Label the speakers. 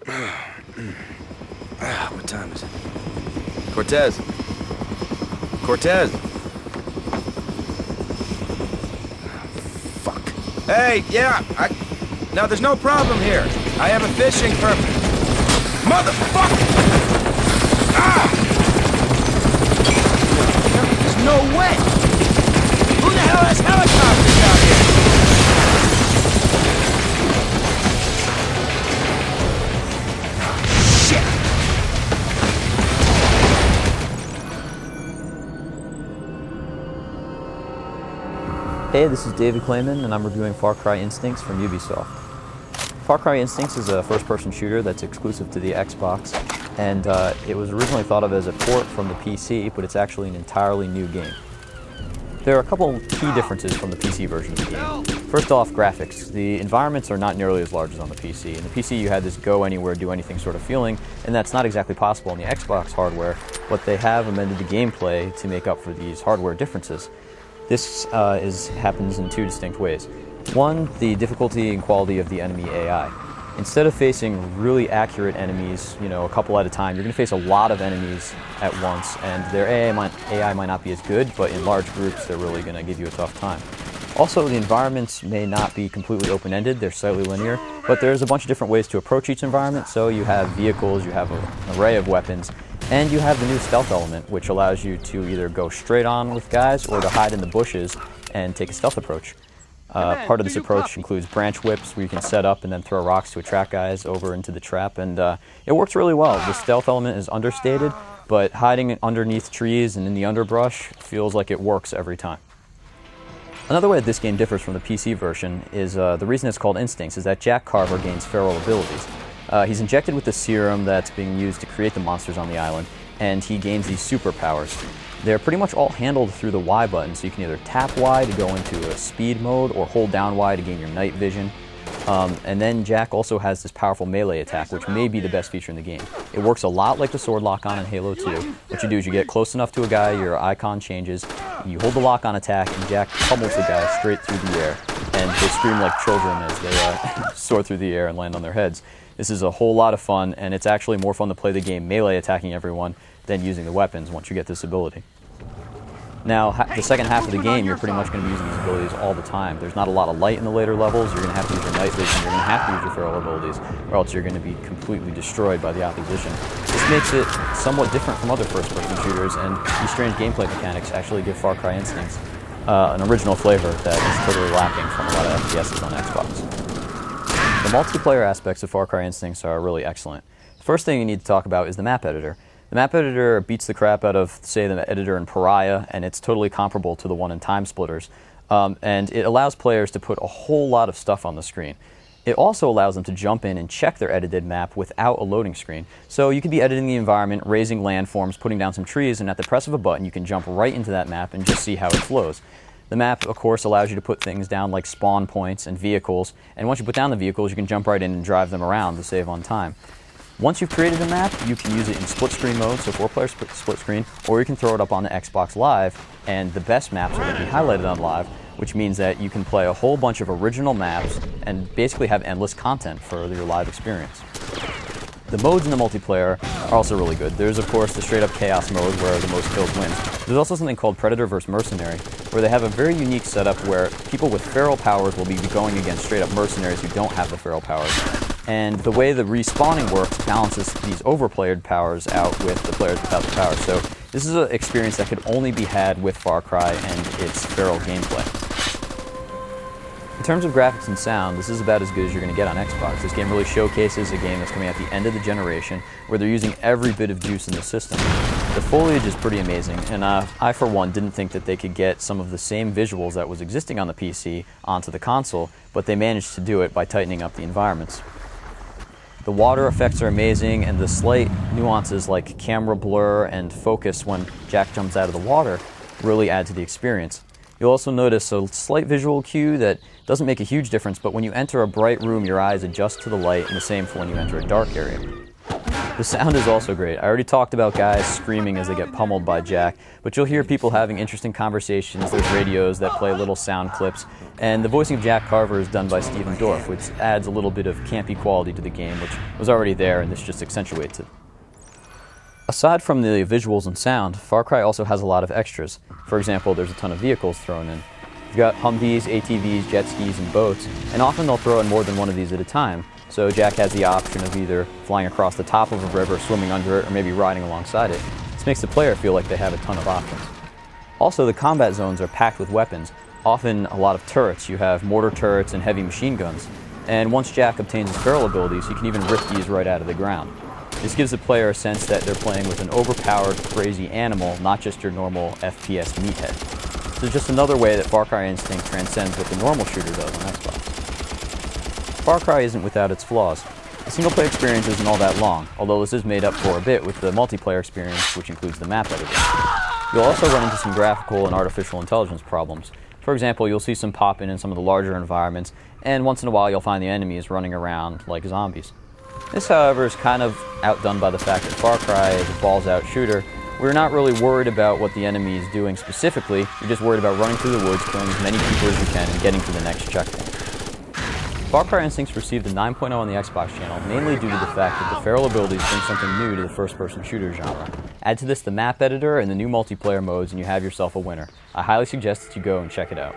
Speaker 1: What time is it? Cortez! Cortez! Fuck. Hey, yeah, Now, there's no problem here. I have a fishing permit. Motherfucker! Ah! There's no way! Who the hell has helicopters out here?
Speaker 2: Hey, this is David Clayman, and I'm reviewing Far Cry Instincts from Ubisoft. Far Cry Instincts is a first-person shooter that's exclusive to the Xbox, and it was originally thought of as a port from the PC, but it's actually an entirely new game. There are a couple key differences from the PC version of the game. First off, graphics. The environments are not nearly as large as on the PC. In the PC, you had this go anywhere, do anything sort of feeling, and that's not exactly possible on the Xbox hardware, but they have amended the gameplay to make up for these hardware differences. This happens in two distinct ways. One, the difficulty and quality of the enemy AI. Instead of facing really accurate enemies, a couple at a time, you're going to face a lot of enemies at once, and their AI might not be as good, but in large groups, they're really going to give you a tough time. Also, the environments may not be completely open-ended, they're slightly linear, but there's a bunch of different ways to approach each environment. So you have vehicles, you have an array of weapons, and you have the new stealth element, which allows you to either go straight on with guys or to hide in the bushes and take a stealth approach. Part of this approach includes branch whips, where you can set up and then throw rocks to attract guys over into the trap, and it works really well. The stealth element is understated, but hiding underneath trees and in the underbrush feels like it works every time. Another way that this game differs from the PC version is the reason it's called Instincts is that Jack Carver gains feral abilities. He's injected with the serum that's being used to create the monsters on the island, and he gains these superpowers. They're pretty much all handled through the Y button, so you can either tap Y to go into a speed mode or hold down Y to gain your night vision. And then Jack also has this powerful melee attack, which may be the best feature in the game. It works a lot like the sword lock-on in Halo 2. What you do is you get close enough to a guy, your icon changes, you hold the lock-on attack, and Jack pummels the guy straight through the air. And they scream like children as they soar through the air and land on their heads. This is a whole lot of fun, and it's actually more fun to play the game melee attacking everyone than using the weapons once you get this ability. Now, the second half of the game, you're pretty much going to be using these abilities all the time. There's not a lot of light in the later levels. You're going to have to use your night vision. You're going to have to use your feral abilities, or else you're going to be completely destroyed by the opposition. This makes it somewhat different from other first-person shooters, and these strange gameplay mechanics actually give Far Cry Instincts an original flavor that is totally lacking from a lot of FPSs on Xbox. The multiplayer aspects of Far Cry Instincts are really excellent. The first thing you need to talk about is the map editor. The map editor beats the crap out of, say, the editor in Pariah, and it's totally comparable to the one in Time Splitters. And it allows players to put a whole lot of stuff on the screen. It also allows them to jump in and check their edited map without a loading screen. So you could be editing the environment, raising landforms, putting down some trees, and at the press of a button, you can jump right into that map and just see how it flows. The map, of course, allows you to put things down like spawn points and vehicles, and once you put down the vehicles, you can jump right in and drive them around to save on time. Once you've created a map, you can use it in split screen mode, so 4-player split screen, or you can throw it up on the Xbox Live, and the best maps are going to be highlighted on Live, which means that you can play a whole bunch of original maps and basically have endless content for your live experience. The modes in the multiplayer are also really good. There's, of course, the straight-up chaos mode where the most kills wins. There's also something called Predator vs. Mercenary, where they have a very unique setup where people with feral powers will be going against straight-up mercenaries who don't have the feral powers. And the way the respawning works balances these overplayed powers out with the players without the powers. So this is an experience that could only be had with Far Cry and its feral gameplay. In terms of graphics and sound, this is about as good as you're going to get on Xbox. This game really showcases a game that's coming at the end of the generation, where they're using every bit of juice in the system. The foliage is pretty amazing, and I, for one, didn't think that they could get some of the same visuals that was existing on the PC onto the console, but they managed to do it by tightening up the environments. The water effects are amazing, and the slight nuances like camera blur and focus when Jack jumps out of the water really add to the experience. You'll also notice a slight visual cue that doesn't make a huge difference, but when you enter a bright room, your eyes adjust to the light, and the same for when you enter a dark area. The sound is also great. I already talked about guys screaming as they get pummeled by Jack, but you'll hear people having interesting conversations. There's radios that play little sound clips, and the voicing of Jack Carver is done by Stephen Dorff, which adds a little bit of campy quality to the game, which was already there, and this just accentuates it. Aside from the visuals and sound, Far Cry also has a lot of extras. For example, there's a ton of vehicles thrown in. You've got Humvees, ATVs, jet skis, and boats, and often they'll throw in more than one of these at a time. So Jack has the option of either flying across the top of a river, swimming under it, or maybe riding alongside it. This makes the player feel like they have a ton of options. Also, the combat zones are packed with weapons, often a lot of turrets. You have mortar turrets and heavy machine guns. And once Jack obtains his feral abilities, he can even rip these right out of the ground. This gives the player a sense that they're playing with an overpowered, crazy animal, not just your normal FPS meathead. So just another way that Far Cry Instinct transcends what the normal shooter does on Xbox. Far Cry isn't without its flaws. The single-player experience isn't all that long, although this is made up for a bit with the multiplayer experience, which includes the map editor. You'll also run into some graphical and artificial intelligence problems. For example, you'll see some pop in some of the larger environments, and once in a while you'll find the enemies running around like zombies. This, however, is kind of outdone by the fact that Far Cry is a balls-out shooter. We're not really worried about what the enemy is doing specifically, you're just worried about running through the woods, killing as many people as you can, and getting to the next checkpoint. Far Cry Instincts received a 9.0 on the Xbox channel, mainly due to the fact that the feral abilities bring something new to the first-person shooter genre. Add to this the map editor and the new multiplayer modes, and you have yourself a winner. I highly suggest that you go and check it out.